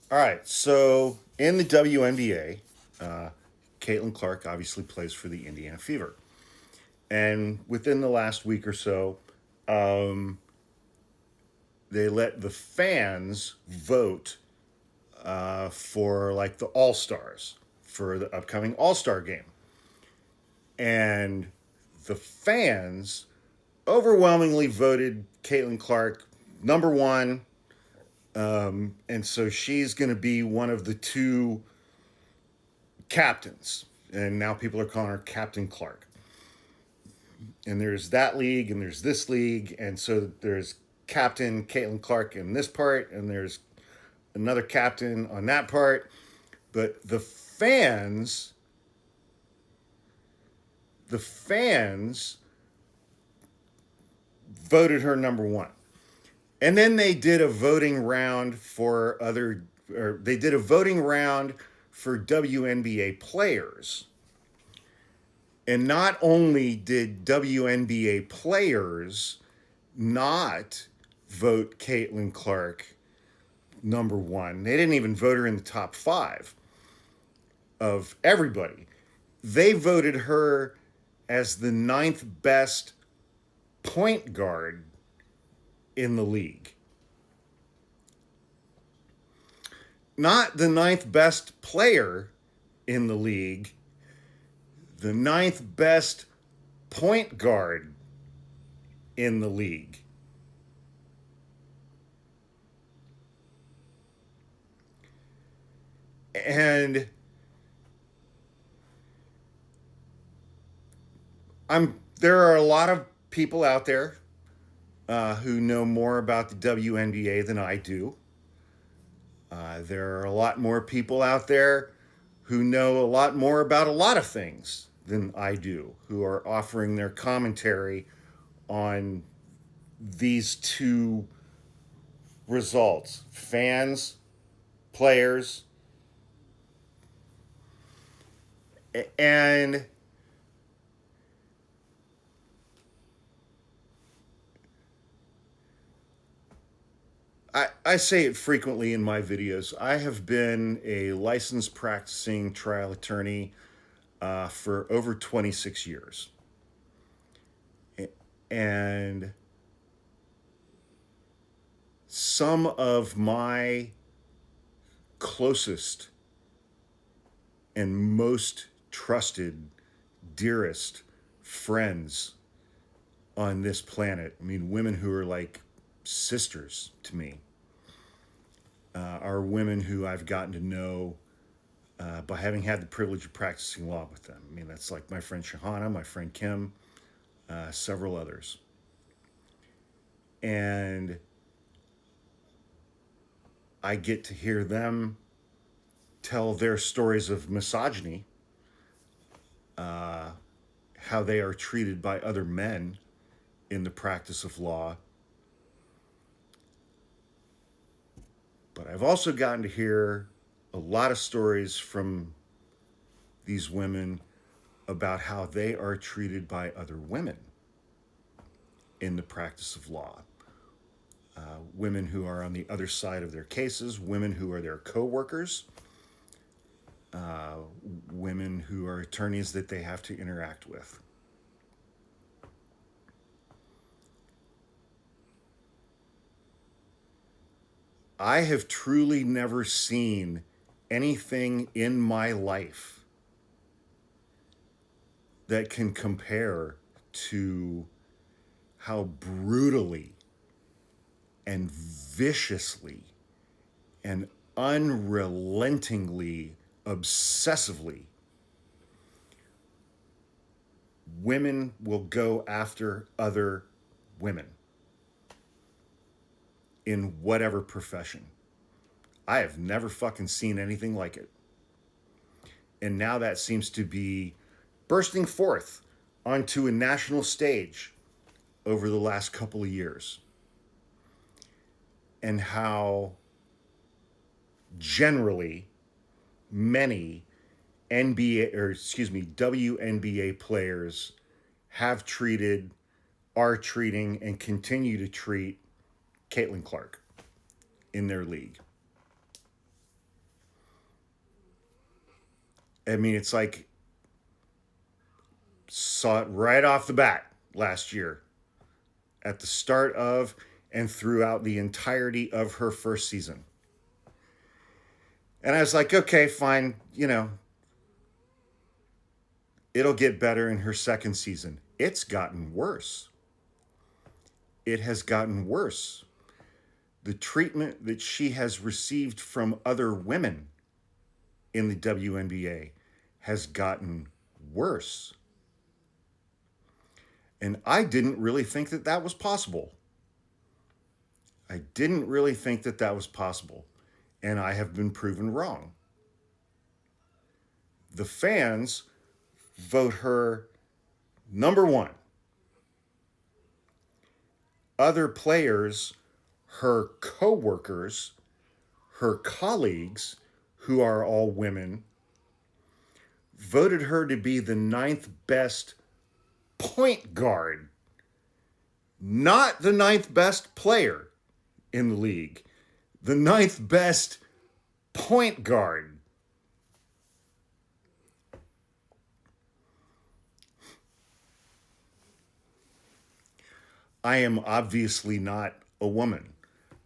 All right, so in the WNBA, Caitlin Clark obviously plays for the Indiana Fever. And within the last week or so, they let the fans vote for like the All Stars for the upcoming All Star game. And the fans overwhelmingly voted Caitlin Clark number one. And so she's going to be one of the two captains. And now people are calling her Captain Clark. And there's that league and there's this league. And so there's Captain Caitlin Clark in this part, and there's another captain on that part. But the fans voted her number one. And then they did a voting round they did a voting round for WNBA players. And not only did WNBA players not vote Caitlin Clark number one, they didn't even vote her in the top five of everybody. They voted her as the ninth best point guard in the league. Not the ninth best player in the league, the ninth best point guard in the league. And there are a lot of people out there who know more about the WNBA than I do. There are a lot more people out there who know a lot more about a lot of things than I do, who are offering their commentary on these two results: fans, players, and I say it frequently in my videos. I have been a licensed practicing trial attorney for over 26 years. And some of my closest and most trusted, dearest friends on this planet, I mean, women who are like sisters to me, are women who I've gotten to know by having had the privilege of practicing law with them. I mean, that's like my friend Shahana, my friend Kim, several others. And I get to hear them tell their stories of misogyny, how they are treated by other men in the practice of law. But I've also gotten to hear a lot of stories from these women about how they are treated by other women in the practice of law. Women who are on the other side of their cases, women who are their co-workers, women who are attorneys that they have to interact with. I have truly never seen anything in my life that can compare to how brutally and viciously and unrelentingly, obsessively, women will go after other women in whatever profession. I have never fucking seen anything like it. And now that seems to be bursting forth onto a national stage over the last couple of years. And how generally many WNBA players have treated, are treating, and continue to treat Caitlin Clark in their league. I mean, it's like, saw it right off the bat last year at the start of and throughout the entirety of her first season. And I was like, okay, fine, it'll get better in her second season. It's gotten worse. It has gotten worse. The treatment that she has received from other women in the WNBA has gotten worse. And I didn't really think that that was possible. I didn't really think that that was possible. And I have been proven wrong. The fans vote her number one. Other players, her co-workers, her colleagues, who are all women, voted her to be the ninth best point guard, not the ninth best player in the league, the ninth best point guard. I am obviously not a woman.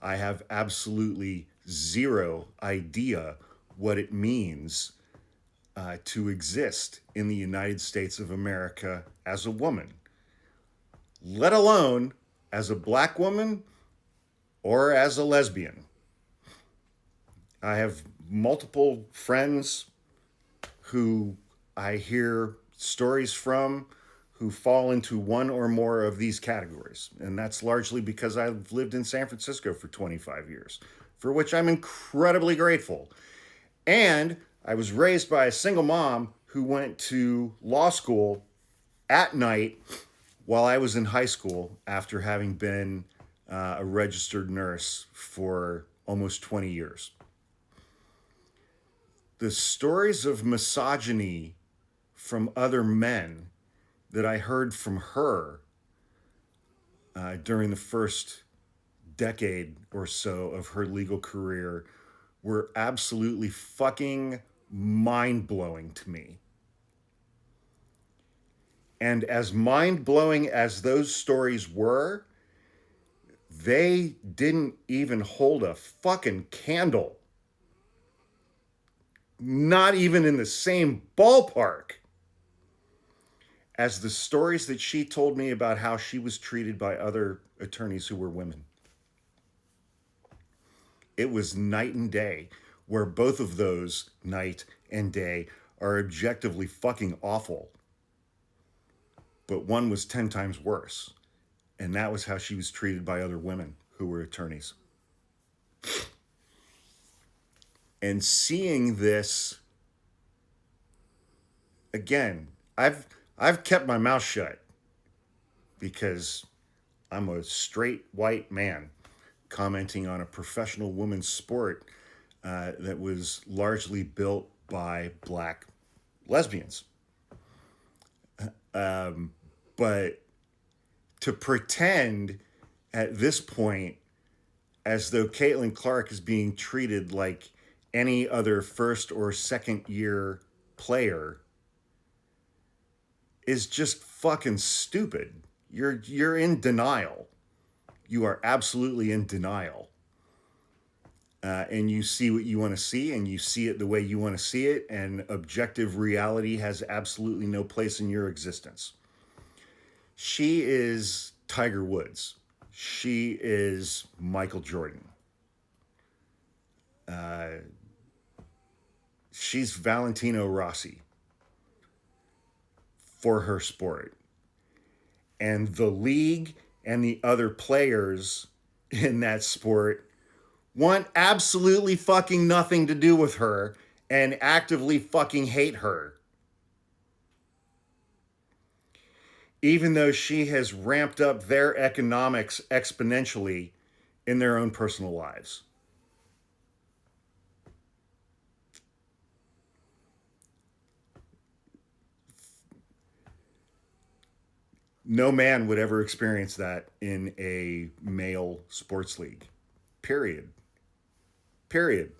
I have absolutely zero idea what it means to exist in the United States of America as a woman, let alone as a black woman or as a lesbian. I have multiple friends who I hear stories from who fall into one or more of these categories. And that's largely because I've lived in San Francisco for 25 years, for which I'm incredibly grateful. And I was raised by a single mom who went to law school at night while I was in high school after having been a registered nurse for almost 20 years. The stories of misogyny from other men that I heard from her during the first decade or so of her legal career were absolutely fucking mind-blowing to me. And as mind-blowing as those stories were, they didn't even hold a fucking candle. Not even in the same ballpark as the stories that she told me about how she was treated by other attorneys who were women. It was night and day, where both of those, night and day, are objectively fucking awful. But one was 10 times worse. And that was how she was treated by other women who were attorneys. And seeing this, again, I've kept my mouth shut because I'm a straight white man commenting on a professional women's sport that was largely built by black lesbians. But to pretend at this point as though Caitlin Clark is being treated like any other first or second year player is just fucking stupid. You're in denial. You are absolutely in denial. And you see what you want to see, and you see it the way you want to see it, and objective reality has absolutely no place in your existence. She is Tiger Woods. She is Michael Jordan. She's Valentino Rossi for her sport. And the league and the other players in that sport want absolutely fucking nothing to do with her and actively fucking hate her. Even though she has ramped up their economics exponentially in their own personal lives. No man would ever experience that in a male sports league. Period. Period.